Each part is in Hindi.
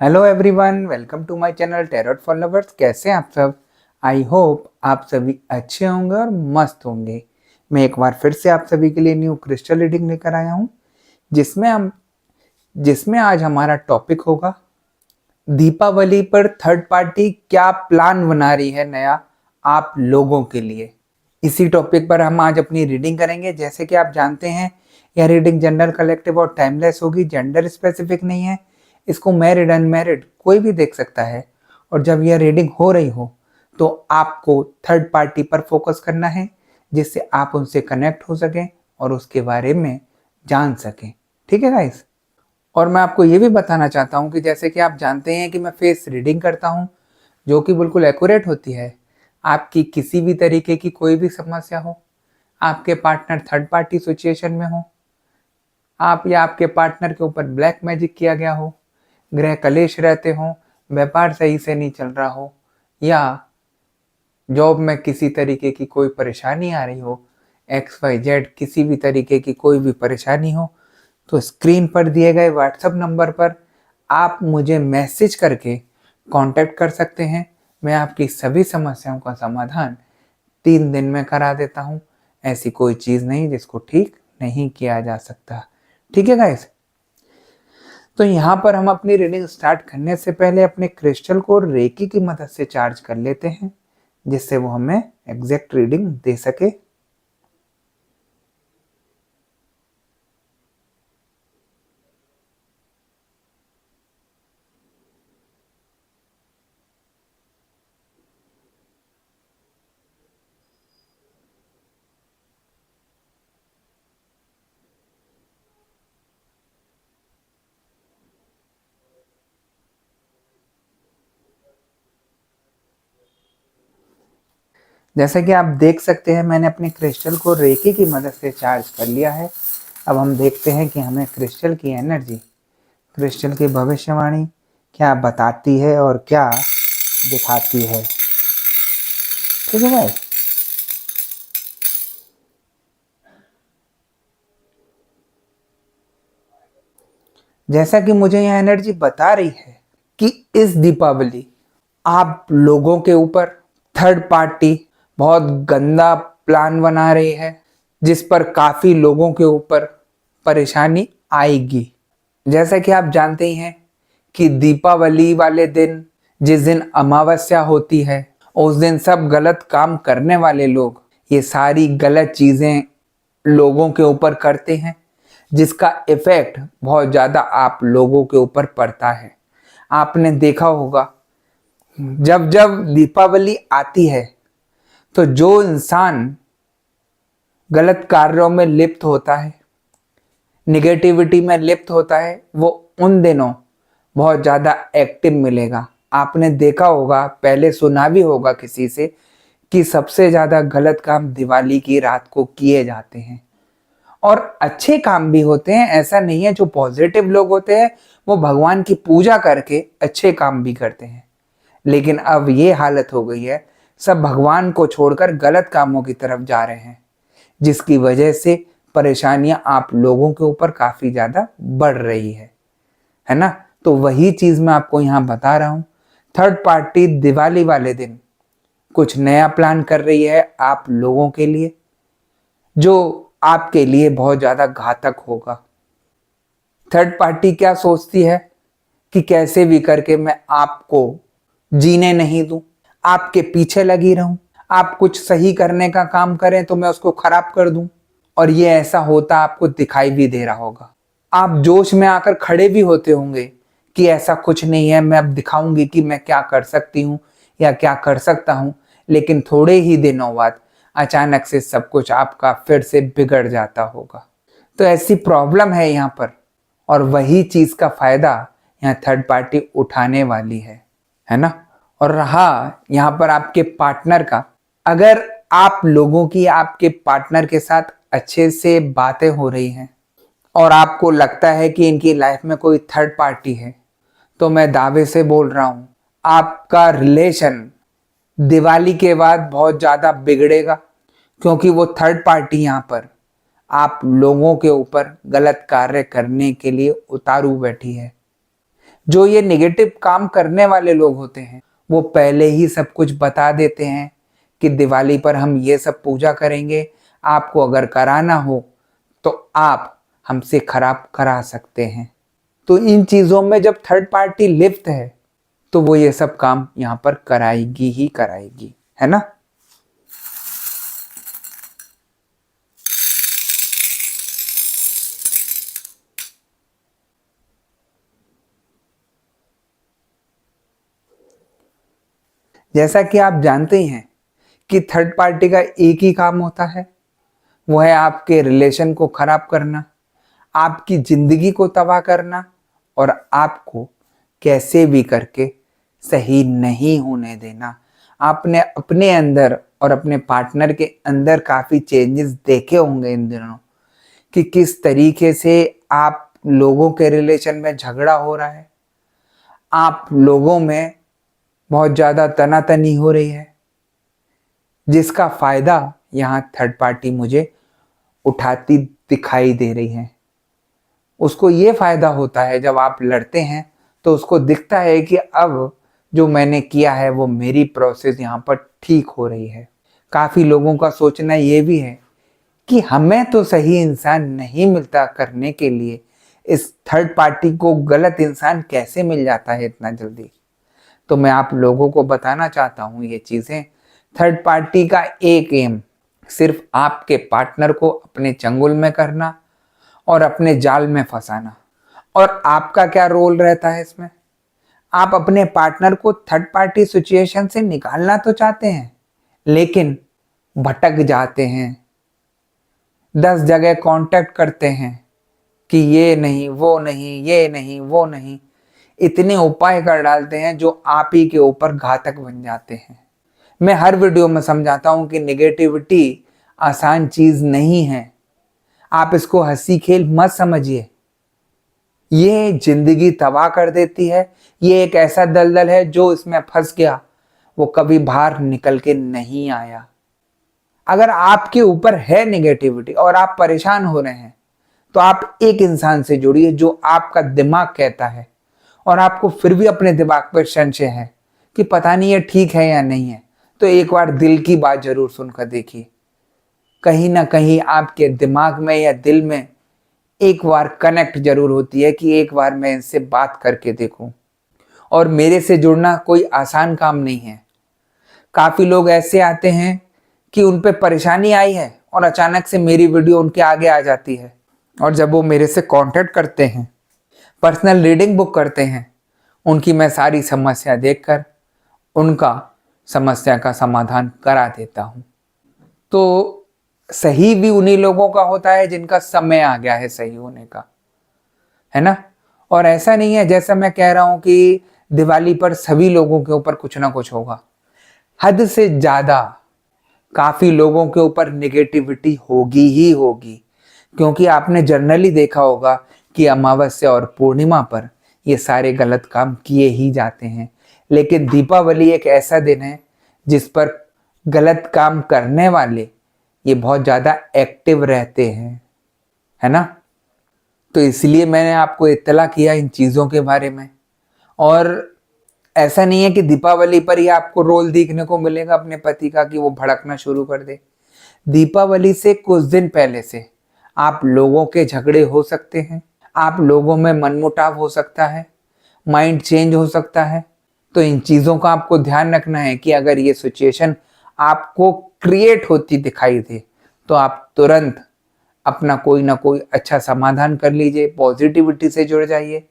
Hello everyone, welcome to my channel tarot for lovers. कैसे हैं आप सब? आई होप आप सभी अच्छे होंगे और मस्त होंगे। मैं एक बार फिर से आप सभी के लिए न्यू क्रिस्टल रीडिंग लेकर आया हूं, जिसमें आज हमारा टॉपिक होगा दीपावली पर थर्ड पार्टी क्या प्लान बना रही है नया आप लोगों के लिए। इसी टॉपिक पर हम आज अपनी रीडिंग करेंगे। जैसे कि आप जानते हैं, यह रीडिंग जनरल, कलेक्टिव और टाइमलेस होगी, जेंडर स्पेसिफिक नहीं है। इसको मैरिड अनमैरिड कोई भी देख सकता है। और जब यह रीडिंग हो रही हो तो आपको थर्ड पार्टी पर फोकस करना है, जिससे आप उनसे कनेक्ट हो सकें और उसके बारे में जान सकें। ठीक है गाइस? और मैं आपको ये भी बताना चाहता हूँ कि जैसे कि आप जानते हैं कि मैं फेस रीडिंग करता हूँ, जो कि बिल्कुल एक्यूरेट होती है। आपकी किसी भी तरीके की कोई भी समस्या हो, आपके पार्टनर थर्ड पार्टी सिचुएशन में हो, आप या आपके पार्टनर के ऊपर ब्लैक मैजिक किया गया हो, ग्रह कलेश रहते हो, व्यापार सही से नहीं चल रहा हो, या जॉब में किसी तरीके की कोई परेशानी आ रही हो, XYZ किसी भी तरीके की कोई भी परेशानी हो, तो स्क्रीन पर दिए गए व्हाट्सएप नंबर पर आप मुझे मैसेज करके कांटेक्ट कर सकते हैं। मैं आपकी सभी समस्याओं का समाधान 3 दिन में करा देता हूँ। ऐसी कोई चीज़ नहीं जिसको ठीक नहीं किया जा सकता। ठीक है गाइस? तो यहाँ पर हम अपनी रीडिंग स्टार्ट करने से पहले अपने क्रिस्टल को रेकी की मदद से चार्ज कर लेते हैं, जिससे वो हमें एग्जैक्ट रीडिंग दे सके। जैसे कि आप देख सकते हैं, मैंने अपने क्रिस्टल को रेकी की मदद से चार्ज कर लिया है। अब हम देखते हैं कि हमें क्रिस्टल की एनर्जी, क्रिस्टल की भविष्यवाणी क्या बताती है और क्या दिखाती है। ठीक है भाई? जैसा कि मुझे यह एनर्जी बता रही है कि इस दीपावली आप लोगों के ऊपर थर्ड पार्टी बहुत गंदा प्लान बना रही है, जिस पर काफी लोगों के ऊपर परेशानी आएगी। जैसा कि आप जानते ही हैं कि दीपावली वाले दिन, जिस दिन अमावस्या होती है, उस दिन सब गलत काम करने वाले लोग ये सारी गलत चीजें लोगों के ऊपर करते हैं, जिसका इफेक्ट बहुत ज्यादा आप लोगों के ऊपर पड़ता है। आपने देखा होगा, जब जब दीपावली आती है तो जो इंसान गलत कार्यों में लिप्त होता है, निगेटिविटी में लिप्त होता है, वो उन दिनों बहुत ज़्यादा एक्टिव मिलेगा। आपने देखा होगा, पहले सुना भी होगा किसी से, कि सबसे ज़्यादा गलत काम दिवाली की रात को किए जाते हैं। और अच्छे काम भी होते हैं, ऐसा नहीं है। जो पॉजिटिव लोग होते हैं वो भगवान की पूजा करके अच्छे काम भी करते हैं। लेकिन अब ये हालत हो गई है, सब भगवान को छोड़कर गलत कामों की तरफ जा रहे हैं, जिसकी वजह से परेशानियां आप लोगों के ऊपर काफी ज्यादा बढ़ रही है ना? तो वही चीज मैं आपको यहाँ बता रहा हूँ। थर्ड पार्टी दिवाली वाले दिन कुछ नया प्लान कर रही है आप लोगों के लिए, जो आपके लिए बहुत ज्यादा घातक होगा। थर्ड पार्टी क्या सोचती है कि कैसे भी करके मैं आपको जीने नहीं दूं, आपके पीछे लगी रहूं, आप कुछ सही करने का काम करें तो मैं उसको खराब कर दूं। और ये ऐसा होता आपको दिखाई भी दे रहा होगा। आप जोश में आकर खड़े भी होते होंगे कि ऐसा कुछ नहीं है, मैं अब दिखाऊंगी कि मैं क्या कर सकती हूँ या क्या कर सकता हूँ। लेकिन थोड़े ही दिनों बाद अचानक से सब कुछ आपका फिर से बिगड़ जाता होगा। तो ऐसी प्रॉब्लम है यहाँ पर, और वही चीज का फायदा यहाँ थर्ड पार्टी उठाने वाली है ना? और रहा यहाँ पर आपके पार्टनर का, अगर आप लोगों की आपके पार्टनर के साथ अच्छे से बातें हो रही हैं और आपको लगता है कि इनकी लाइफ में कोई थर्ड पार्टी है, तो मैं दावे से बोल रहा हूं, आपका रिलेशन दिवाली के बाद बहुत ज्यादा बिगड़ेगा। क्योंकि वो थर्ड पार्टी यहाँ पर आप लोगों के ऊपर गलत कार्य करने के लिए उतारू बैठी है। जो ये नेगेटिव काम करने वाले लोग होते हैं वो पहले ही सब कुछ बता देते हैं कि दिवाली पर हम ये सब पूजा करेंगे, आपको अगर कराना हो तो आप हमसे खराब करा सकते हैं। तो इन चीज़ों में जब थर्ड पार्टी लिप्त है तो वो ये सब काम यहाँ पर कराएगी ही कराएगी, है ना। जैसा कि आप जानते ही हैं कि थर्ड पार्टी का एक ही काम होता है, वो है आपके रिलेशन को खराब करना, आपकी जिंदगी को तबाह करना और आपको कैसे भी करके सही नहीं होने देना। आपने अपने अंदर और अपने पार्टनर के अंदर काफ़ी चेंजेस देखे होंगे इन दिनों कि किस तरीके से आप लोगों के रिलेशन में झगड़ा हो रहा है, आप लोगों में बहुत ज़्यादा तनातनी हो रही है, जिसका फ़ायदा यहाँ थर्ड पार्टी मुझे उठाती दिखाई दे रही है। उसको ये फ़ायदा होता है जब आप लड़ते हैं तो उसको दिखता है कि अब जो मैंने किया है वो मेरी प्रोसेस यहाँ पर ठीक हो रही है। काफ़ी लोगों का सोचना ये भी है कि हमें तो सही इंसान नहीं मिलता करने के लिए, इस थर्ड पार्टी को गलत इंसान कैसे मिल जाता है इतना जल्दी। तो मैं आप लोगों को बताना चाहता हूँ ये चीज़ें, थर्ड पार्टी का एक एम सिर्फ आपके पार्टनर को अपने चंगुल में करना और अपने जाल में फंसाना। और आपका क्या रोल रहता है इसमें? आप अपने पार्टनर को थर्ड पार्टी सिचुएशन से निकालना तो चाहते हैं लेकिन भटक जाते हैं, 10 जगह कांटेक्ट करते हैं कि ये नहीं वो नहीं, ये नहीं वो नहीं, इतने उपाय कर डालते हैं जो आप ही के ऊपर घातक बन जाते हैं। मैं हर वीडियो में समझाता हूं कि नेगेटिविटी आसान चीज नहीं है, आप इसको हंसी खेल मत समझिए, ये जिंदगी तबाह कर देती है। ये एक ऐसा दलदल है जो इसमें फंस गया वो कभी बाहर निकल के नहीं आया। अगर आपके ऊपर है नेगेटिविटी और आप परेशान हो रहे हैं तो आप एक इंसान से जुड़िए जो आपका दिमाग कहता है और आपको फिर भी अपने दिमाग पर संशय है कि पता नहीं ये ठीक है या नहीं है, तो एक बार दिल की बात जरूर सुनकर देखिए। कहीं ना कहीं आपके दिमाग में या दिल में एक बार कनेक्ट जरूर होती है कि एक बार मैं इनसे बात करके देखूं। और मेरे से जुड़ना कोई आसान काम नहीं है। काफ़ी लोग ऐसे आते हैं कि उन पे परेशानी आई है और अचानक से मेरी वीडियो उनके आगे आ जाती है और जब वो मेरे से कांटेक्ट करते हैं, पर्सनल रीडिंग बुक करते हैं, उनकी मैं सारी समस्या देखकर उनका समस्या का समाधान करा देता हूँ। तो सही भी उन्हीं लोगों का होता है जिनका समय आ गया है सही होने का, है ना। और ऐसा नहीं है जैसा मैं कह रहा हूँ कि दिवाली पर सभी लोगों के ऊपर कुछ ना कुछ होगा, हद से ज़्यादा काफ़ी लोगों के ऊपर नेगेटिविटी होगी ही होगी, क्योंकि आपने जनरली देखा होगा कि अमावस्या और पूर्णिमा पर ये सारे गलत काम किए ही जाते हैं। लेकिन दीपावली एक ऐसा दिन है जिस पर गलत काम करने वाले ये बहुत ज़्यादा एक्टिव रहते हैं, है ना। तो इसलिए मैंने आपको इत्तला किया इन चीज़ों के बारे में। और ऐसा नहीं है कि दीपावली पर ही आपको रोल देखने को मिलेगा अपने पति का कि वो भड़कना शुरू कर दे। दीपावली से कुछ दिन पहले से आप लोगों के झगड़े हो सकते हैं, आप लोगों में मनमुटाव हो सकता है, माइंड चेंज हो सकता है। तो इन चीज़ों का आपको ध्यान रखना है कि अगर ये सिचुएशन आपको क्रिएट होती दिखाई दे तो आप तुरंत अपना कोई ना कोई अच्छा समाधान कर लीजिए, पॉजिटिविटी से जुड़ जाइए,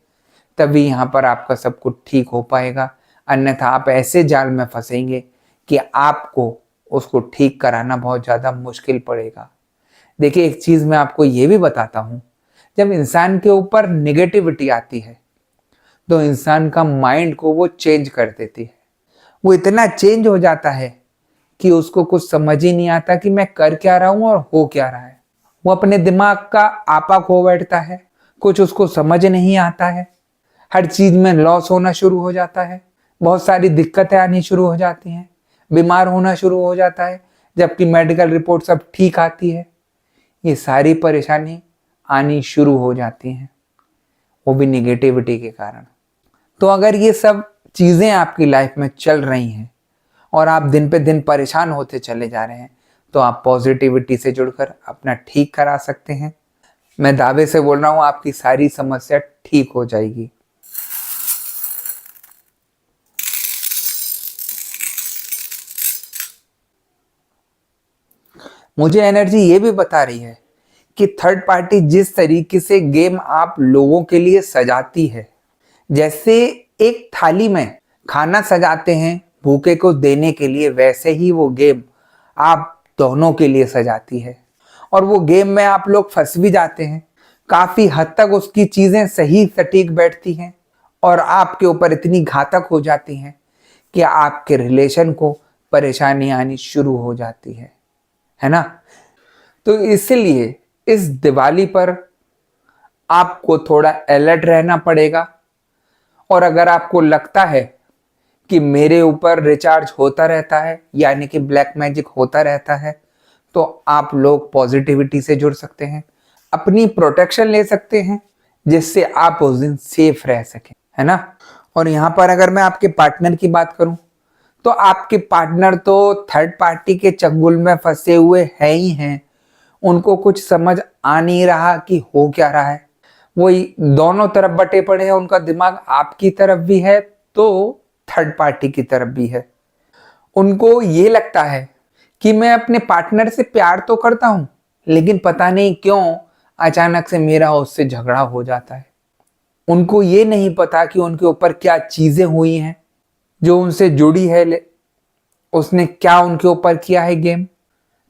तभी यहाँ पर आपका सब कुछ ठीक हो पाएगा। अन्यथा आप ऐसे जाल में फंसेंगे कि आपको उसको ठीक कराना बहुत ज़्यादा मुश्किल पड़ेगा। देखिए एक चीज़ मैं आपको ये भी बताता हूँ, जब इंसान के ऊपर नेगेटिविटी आती है तो इंसान का माइंड को वो चेंज कर देती है। वो इतना चेंज हो जाता है कि उसको कुछ समझ ही नहीं आता कि मैं कर क्या रहा हूँ और हो क्या रहा है। वो अपने दिमाग का आपा खो बैठता है, कुछ उसको समझ नहीं आता है, हर चीज़ में लॉस होना शुरू हो जाता है, बहुत सारी दिक्कतें आनी शुरू हो जाती हैं, बीमार होना शुरू हो जाता है, जबकि मेडिकल रिपोर्ट सब ठीक आती है। ये सारी परेशानी आनी शुरू हो जाती हैं, वो भी निगेटिविटी के कारण। तो अगर ये सब चीजें आपकी लाइफ में चल रही हैं और आप दिन पे दिन परेशान होते चले जा रहे हैं, तो आप पॉजिटिविटी से जुड़कर अपना ठीक करा सकते हैं। मैं दावे से बोल रहा हूं, आपकी सारी समस्या ठीक हो जाएगी। मुझे एनर्जी ये भी बता रही है कि थर्ड पार्टी जिस तरीके से गेम आप लोगों के लिए सजाती है, जैसे एक थाली में खाना सजाते हैं भूखे को देने के लिए, वैसे ही वो गेम आप दोनों के लिए सजाती है। और वो गेम में आप लोग फंस भी जाते हैं, काफी हद तक उसकी चीजें सही सटीक बैठती हैं और आपके ऊपर इतनी घातक हो जाती हैं कि आपके रिलेशन को परेशानी आनी शुरू हो जाती है ना। तो इसलिए इस दिवाली पर आपको थोड़ा अलर्ट रहना पड़ेगा। और अगर आपको लगता है कि मेरे ऊपर रिचार्ज होता रहता है, यानी कि ब्लैक मैजिक होता रहता है, तो आप लोग पॉजिटिविटी से जुड़ सकते हैं, अपनी प्रोटेक्शन ले सकते हैं, जिससे आप उस दिन सेफ रह सकें, है ना। और यहां पर अगर मैं आपके पार्टनर की बात करूं, तो आपके पार्टनर तो थर्ड पार्टी के चंगुल में फंसे हुए हैं ही हैं। उनको कुछ समझ आ नहीं रहा कि हो क्या रहा है। वही दोनों तरफ बटे पड़े हैं, उनका दिमाग आपकी तरफ भी है तो थर्ड पार्टी की तरफ भी है। उनको ये लगता है कि मैं अपने पार्टनर से प्यार तो करता हूं, लेकिन पता नहीं क्यों अचानक से मेरा उससे झगड़ा हो जाता है। उनको ये नहीं पता कि उनके ऊपर क्या चीजें हुई हैं जो उनसे जुड़ी है, उसने क्या उनके ऊपर किया है गेम।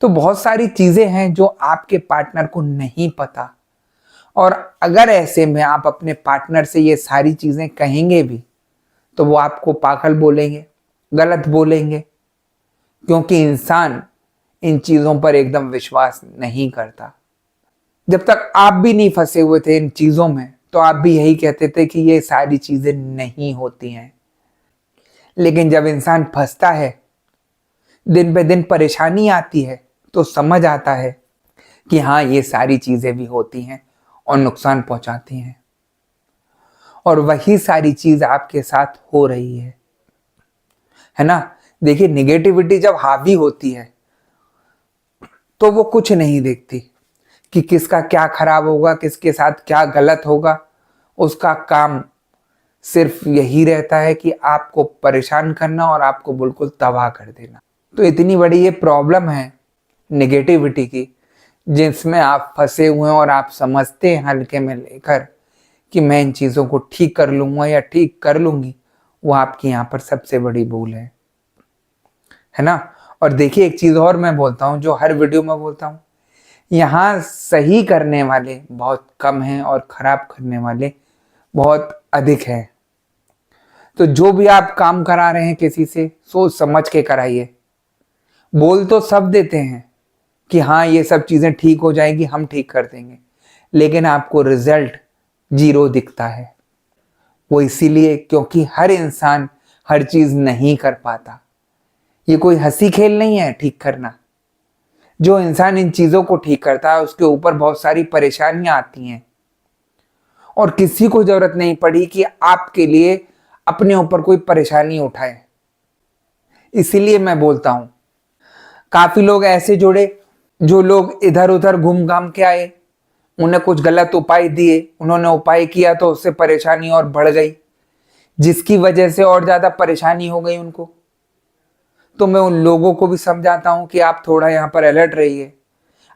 तो बहुत सारी चीजें हैं जो आपके पार्टनर को नहीं पता। और अगर ऐसे में आप अपने पार्टनर से ये सारी चीजें कहेंगे भी, तो वो आपको पागल बोलेंगे, गलत बोलेंगे, क्योंकि इंसान इन चीजों पर एकदम विश्वास नहीं करता। जब तक आप भी नहीं फंसे हुए थे इन चीजों में, तो आप भी यही कहते थे कि ये सारी चीजें नहीं होती हैं। लेकिन जब इंसान फंसता है, दिन पे दिन परेशानी आती है, तो समझ आता है कि हाँ, ये सारी चीजें भी होती हैं और नुकसान पहुंचाती हैं। और वही सारी चीज आपके साथ हो रही है ना। देखिए, निगेटिविटी जब हावी होती है तो वो कुछ नहीं देखती कि किसका क्या खराब होगा, किसके साथ क्या गलत होगा। उसका काम सिर्फ यही रहता है कि आपको परेशान करना और आपको बिल्कुल तबाह कर देना। तो इतनी बड़ी ये प्रॉब्लम है निगेटिविटी की, जिसमें आप फंसे हुए हैं और आप समझते हैं हल्के में लेकर कि मैं इन चीज़ों को ठीक कर लूँगा या ठीक कर लूँगी। वो आपकी यहाँ पर सबसे बड़ी भूल है ना। और देखिए, एक चीज़ और मैं बोलता हूँ, जो हर वीडियो में बोलता हूँ, यहाँ सही करने वाले बहुत कम हैं और खराब करने वाले बहुत अधिक हैं। तो जो भी आप काम करा रहे हैं किसी से, सोच समझ के कराइए। बोल तो सब देते हैं कि हाँ, ये सब चीज़ें ठीक हो जाएगी, हम ठीक कर देंगे, लेकिन आपको रिजल्ट 0 दिखता है। वो इसीलिए क्योंकि हर इंसान हर चीज़ नहीं कर पाता। ये कोई हंसी खेल नहीं है ठीक करना। जो इंसान इन चीज़ों को ठीक करता है, उसके ऊपर बहुत सारी परेशानियां आती हैं और किसी को जरूरत नहीं पड़ी कि आपके लिए अपने ऊपर कोई परेशानी उठाए। इसीलिए मैं बोलता हूं, काफी लोग ऐसे जुड़े जो लोग इधर उधर घूम घाम के आए, उन्हें कुछ गलत उपाय दिए, उन्होंने उपाय किया तो उससे परेशानी और बढ़ गई, जिसकी वजह से और ज्यादा परेशानी हो गई उनको। तो मैं उन लोगों को भी समझाता हूं कि आप थोड़ा यहाँ पर अलर्ट रहिए।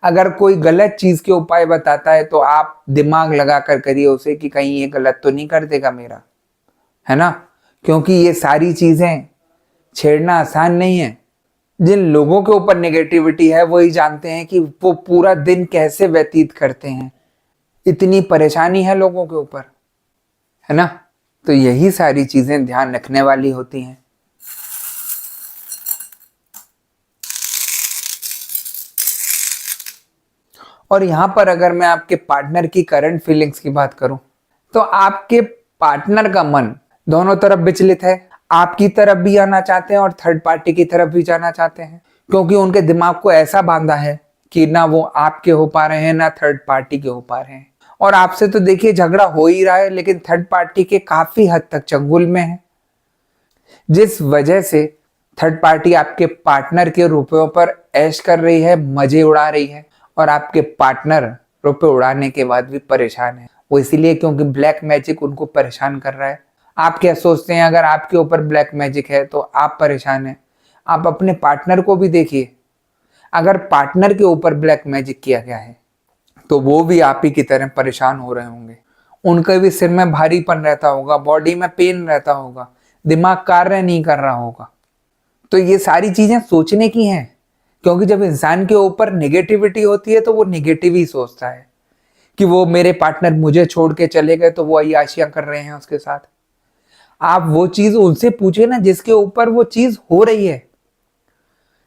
अगर कोई गलत चीज के उपाय बताता है तो आप दिमाग लगा कर करिए उसे कि कहीं ये गलत तो नहीं कर देगा मेरा, है ना। क्योंकि ये सारी चीजें छेड़ना आसान नहीं है। जिन लोगों के ऊपर नेगेटिविटी है वही जानते हैं कि वो पूरा दिन कैसे व्यतीत करते हैं। इतनी परेशानी है लोगों के ऊपर, है ना। तो यही सारी चीजें ध्यान रखने वाली होती हैं। और यहां पर अगर मैं आपके पार्टनर की करंट फीलिंग्स की बात करूं, तो आपके पार्टनर का मन दोनों तरफ विचलित है। आपकी तरफ भी आना चाहते हैं और थर्ड पार्टी की तरफ भी जाना चाहते हैं, क्योंकि उनके दिमाग को ऐसा बांधा है कि ना वो आपके हो पा रहे हैं ना थर्ड पार्टी के हो पा रहे हैं। और आपसे तो देखिए झगड़ा हो ही रहा है, लेकिन थर्ड पार्टी के काफी हद तक चंगुल में है, जिस वजह से थर्ड पार्टी आपके पार्टनर के रुपयों पर ऐश कर रही है, मजे उड़ा रही है, और आपके पार्टनर रुपए उड़ाने के बाद भी परेशान है। वो इसीलिए क्योंकि ब्लैक मैजिक उनको परेशान कर रहा है। आप क्या सोचते हैं, अगर आपके ऊपर ब्लैक मैजिक है तो आप परेशान हैं? आप अपने पार्टनर को भी देखिए, अगर पार्टनर के ऊपर ब्लैक मैजिक किया गया है तो वो भी आप ही की तरह परेशान हो रहे होंगे। उनके भी सिर में भारीपन रहता होगा, बॉडी में पेन रहता होगा, दिमाग कार्य नहीं कर रहा होगा। तो ये सारी चीजें सोचने की हैं, क्योंकि जब इंसान के ऊपर नेगेटिविटी होती है तो वो नेगेटिव ही सोचता है कि वो मेरे पार्टनर मुझे छोड़ के चले गए तो वो अय्याशियां कर रहे हैं उसके साथ। आप वो चीज उनसे पूछिए ना जिसके ऊपर वो चीज हो रही है।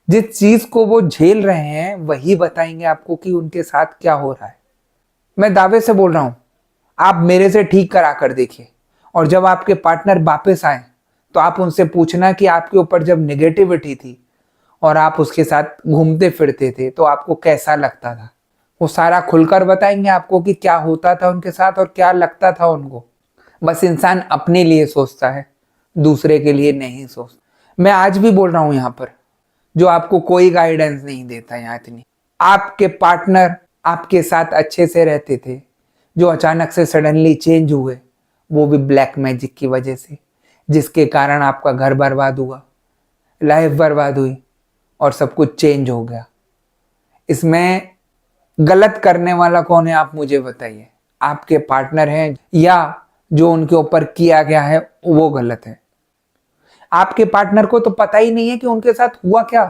जिस चीज को वो झेल रहे हैं वही बताएंगे आपको कि उनके साथ क्या हो रहा है। मैं दावे से बोल रहा हूं, आप मेरे से ठीक करा कर देखिए, और जब आपके पार्टनर वापस आए तो आप उनसे पूछना कि आपके ऊपर जब नेगेटिविटी थी और आप उसके साथ घूमते फिरते थे तो आपको कैसा लगता था। वो सारा खुलकर बताएंगे आपको कि क्या होता था उनके साथ और क्या लगता था उनको। बस इंसान अपने लिए सोचता है, दूसरे के लिए नहीं सोचता। मैं आज भी बोल रहा हूं यहां पर, जो आपको कोई गाइडेंस नहीं देता यहाँ इतनी। आपके पार्टनर आपके साथ अच्छे से रहते थे, जो अचानक से सडनली चेंज हुए, वो भी ब्लैक मैजिक की वजह से, जिसके कारण आपका घर बर्बाद हुआ, लाइफ बर्बाद हुई और सब कुछ चेंज हो गया। इसमें गलत करने वाला कौन है, आप मुझे बताइए? आपके पार्टनर हैं या जो उनके ऊपर किया गया है वो गलत है? आपके पार्टनर को तो पता ही नहीं है कि उनके साथ हुआ क्या,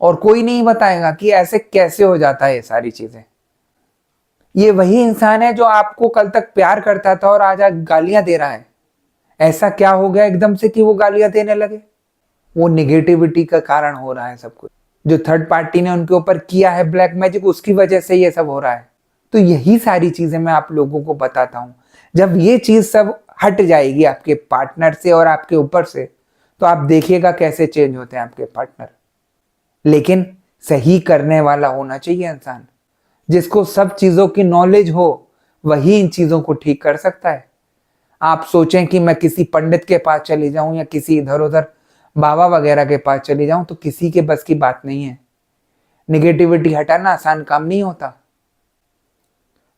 और कोई नहीं बताएगा कि ऐसे कैसे हो जाता है ये सारी चीजें। ये वही इंसान है जो आपको कल तक प्यार करता था और आज गालियां दे रहा है। ऐसा क्या हो गया एकदम से कि वो गालियां देने लगे? वो निगेटिविटी का कारण हो रहा है सब कुछ। जो थर्ड पार्टी ने उनके ऊपर किया है ब्लैक मैजिक, उसकी वजह से ये सब हो रहा है। तो यही सारी चीजें मैं आप लोगों को बताता हूं। जब ये चीज सब हट जाएगी आपके पार्टनर से और आपके ऊपर से, तो आप देखिएगा कैसे चेंज होते हैं आपके पार्टनर। लेकिन सही करने वाला होना चाहिए इंसान, जिसको सब चीजों की नॉलेज हो, वही इन चीजों को ठीक कर सकता है। आप सोचें कि मैं किसी पंडित के पास चली जाऊं या किसी इधर उधर बाबा वगैरह के पास चली जाऊं, तो किसी के बस की बात नहीं है। निगेटिविटी हटाना आसान काम नहीं होता,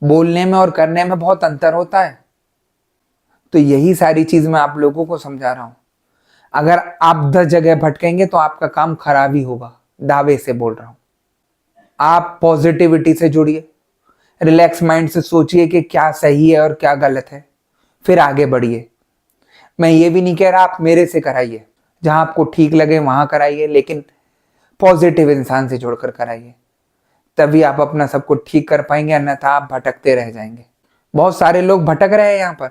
बोलने में और करने में बहुत अंतर होता है। तो यही सारी चीज मैं आप लोगों को समझा रहा हूं। अगर आप 10 जगह भटकेंगे तो आपका काम खराब ही होगा, दावे से बोल रहा हूं। आप पॉजिटिविटी से जुड़िए, रिलैक्स माइंड से सोचिए कि क्या सही है और क्या गलत है, फिर आगे बढ़िए। मैं ये भी नहीं कह रहा आप मेरे से कराइए, जहां आपको ठीक लगे वहां कराइए, लेकिन पॉजिटिव इंसान से जुड़कर कराइए, तभी आप अपना सब कुछ ठीक कर पाएंगे, अन्यथा आप भटकते रह जाएंगे। बहुत सारे लोग भटक रहे हैं यहाँ पर,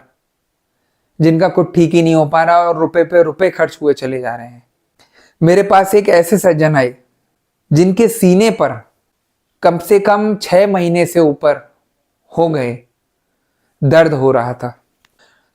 जिनका कुछ ठीक ही नहीं हो पा रहा और रुपए पे रुपए खर्च हुए चले जा रहे हैं। मेरे पास एक ऐसे सज्जन आए जिनके सीने पर कम से कम 6 महीने से ऊपर हो गए दर्द हो रहा था,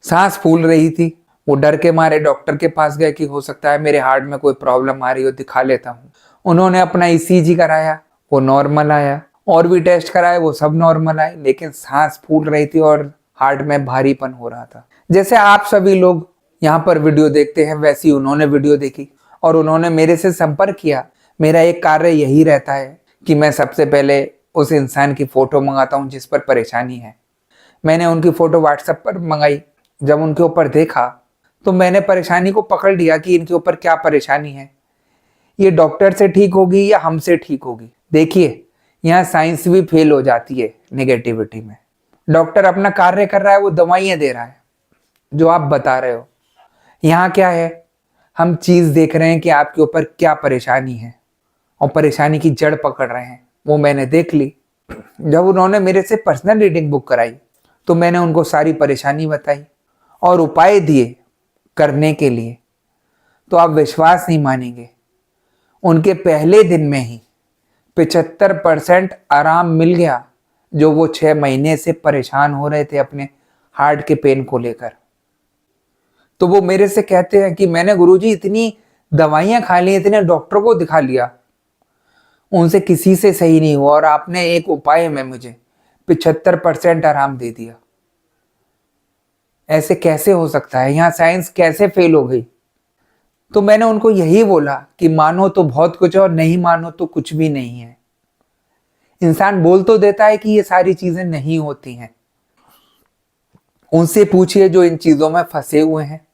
सांस फूल रही थी। वो डर के मारे डॉक्टर के पास गए कि हो सकता है मेरे हार्ट में कोई प्रॉब्लम आ रही हो, दिखा लेता हूँ। उन्होंने अपना ईसीजी कराया, वो नॉर्मल आया, और भी टेस्ट कराए, वो सब नॉर्मल आए, लेकिन सांस फूल रही थी और हार्ट में भारीपन हो रहा था। जैसे आप सभी लोग यहाँ पर वीडियो देखते हैं, वैसी उन्होंने वीडियो देखी और उन्होंने मेरे से संपर्क किया। मेरा एक कार्य यही रहता है कि मैं सबसे पहले उस इंसान की फोटो मंगाता हूँ जिस पर परेशानी है। मैंने उनकी फोटो व्हाट्सएप पर मंगाई। जब उनके ऊपर देखा तो मैंने परेशानी को पकड़ लिया कि इनके ऊपर क्या परेशानी है, ये डॉक्टर से ठीक होगी या हमसे ठीक होगी। देखिए, यहाँ साइंस भी फेल हो जाती है नेगेटिविटी में। डॉक्टर अपना कार्य कर रहा है, वो दवाइयाँ दे रहा है जो आप बता रहे हो। यहाँ क्या है, हम चीज देख रहे हैं कि आपके ऊपर क्या परेशानी है और परेशानी की जड़ पकड़ रहे हैं। वो मैंने देख ली। जब उन्होंने मेरे से पर्सनल रीडिंग बुक कराई तो मैंने उनको सारी परेशानी बताई और उपाय दिए करने के लिए। तो आप विश्वास नहीं मानेंगे, उनके पहले दिन में ही 75% आराम मिल गया, जो वो 6 महीने से परेशान हो रहे थे अपने हार्ट के पेन को लेकर। तो वो मेरे से कहते हैं कि मैंने गुरुजी इतनी दवाइयां खा ली, इतने डॉक्टर को दिखा लिया, उनसे किसी से सही नहीं हुआ, और आपने एक उपाय में मुझे 75% आराम दे दिया। ऐसे कैसे हो सकता है? यहाँ साइंस कैसे फेल हो गई? तो मैंने उनको यही बोला कि मानो तो बहुत कुछ है और नहीं मानो तो कुछ भी नहीं है। इंसान बोल तो देता है कि ये सारी चीजें नहीं होती हैं। उनसे पूछिए जो इन चीजों में फंसे हुए हैं,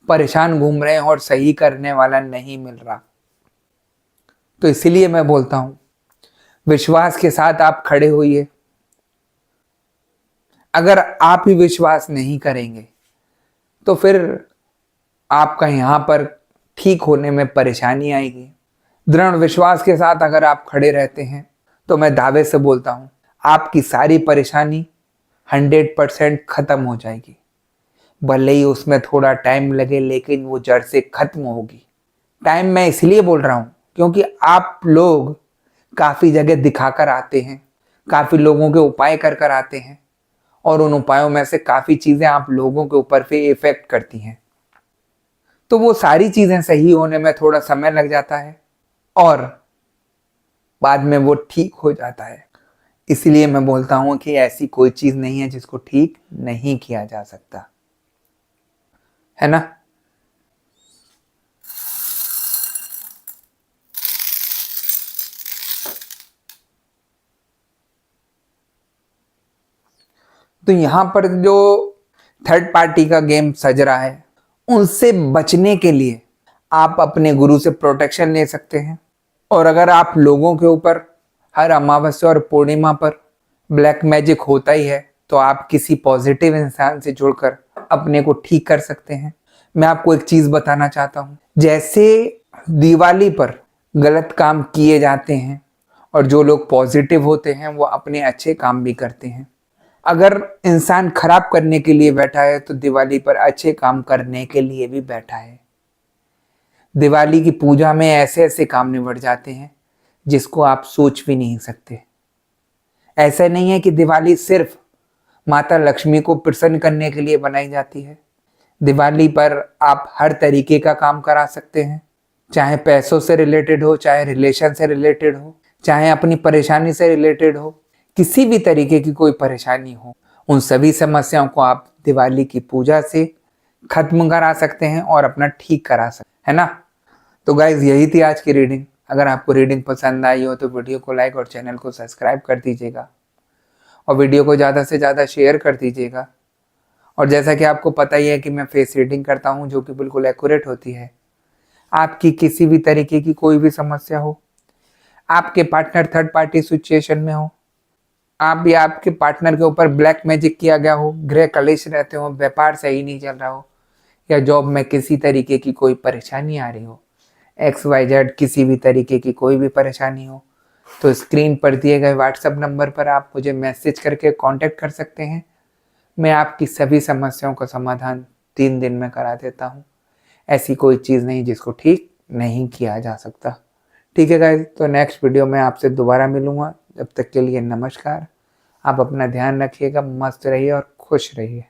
परेशान घूम रहे हैं और सही करने वाला नहीं मिल रहा। तो इसलिए मैं बोलता हूं, विश्वास के साथ आप खड़े होइए। अगर आप ही विश्वास नहीं करेंगे तो फिर आपका यहां पर ठीक होने में परेशानी आएगी। दृढ़ विश्वास के साथ अगर आप खड़े रहते हैं तो मैं दावे से बोलता हूं, आपकी सारी परेशानी 100% खत्म हो जाएगी। भले ही उसमें थोड़ा टाइम लगे, लेकिन वो जड़ से खत्म होगी। टाइम मैं इसलिए बोल रहा हूं क्योंकि आप लोग काफी जगह दिखाकर आते हैं, काफी लोगों के उपाय कर कर आते हैं, और उन उपायों में से काफी चीजें आप लोगों के ऊपर पे इफेक्ट करती हैं। तो वो सारी चीजें सही होने में थोड़ा समय लग जाता है और बाद में वो ठीक हो जाता है। इसलिए मैं बोलता हूं कि ऐसी कोई चीज नहीं है जिसको ठीक नहीं किया जा सकता, है ना। तो यहां पर जो थर्ड पार्टी का गेम सज रहा है, उनसे बचने के लिए आप अपने गुरु से प्रोटेक्शन ले सकते हैं। और अगर आप लोगों के ऊपर हर अमावस्या और पूर्णिमा पर ब्लैक मैजिक होता ही है, तो आप किसी पॉजिटिव इंसान से जुड़कर अपने को ठीक कर सकते हैं। मैं आपको एक चीज बताना चाहता हूं, जैसे दिवाली पर गलत काम किए जाते हैं और जो लोग पॉजिटिव होते हैं वो अपने अच्छे काम भी करते हैं। अगर इंसान खराब करने के लिए बैठा है तो दिवाली पर अच्छे काम करने के लिए भी बैठा है। दिवाली की पूजा में ऐसे ऐसे काम निबट जाते हैं जिसको आप सोच भी नहीं सकते। ऐसा नहीं है कि दिवाली सिर्फ माता लक्ष्मी को प्रसन्न करने के लिए बनाई जाती है। दिवाली पर आप हर तरीके का काम करा सकते हैं, चाहे पैसों से रिलेटेड हो, चाहे रिलेशन से रिलेटेड हो, चाहे अपनी परेशानी से रिलेटेड हो, किसी भी तरीके की कोई परेशानी हो, उन सभी समस्याओं को आप दिवाली की पूजा से खत्म करा सकते हैं और अपना ठीक करा सकते हैं, है ना। तो गाइज यही थी आज की रीडिंग। अगर आपको रीडिंग पसंद आई हो तो वीडियो को लाइक और चैनल को सब्सक्राइब कर दीजिएगा और वीडियो को ज़्यादा से ज़्यादा शेयर कर दीजिएगा। और जैसा कि आपको पता ही है कि मैं फेस रीडिंग करता हूं जो कि बिल्कुल एक्यूरेट होती है। आपकी किसी भी तरीके की कोई भी समस्या हो, आपके पार्टनर थर्ड पार्टी सिचुएशन में हो, आप या आपके पार्टनर के ऊपर ब्लैक मैजिक किया गया हो, गृह कलेश रहते हो, व्यापार सही नहीं चल रहा हो, या जॉब में किसी तरीके की कोई परेशानी आ रही हो, XYZ किसी भी तरीके की कोई भी परेशानी हो, तो स्क्रीन पर दिए गए व्हाट्सएप नंबर पर आप मुझे मैसेज करके कांटेक्ट कर सकते हैं। मैं आपकी सभी समस्याओं का समाधान 3 दिन में करा देता हूँ। ऐसी कोई चीज़ नहीं जिसको ठीक नहीं किया जा सकता। ठीक है गाइस, तो नेक्स्ट वीडियो में आपसे दोबारा मिलूंगा। जब तक के लिए नमस्कार। आप अपना ध्यान रखिएगा, मस्त रहिए और खुश रहिए।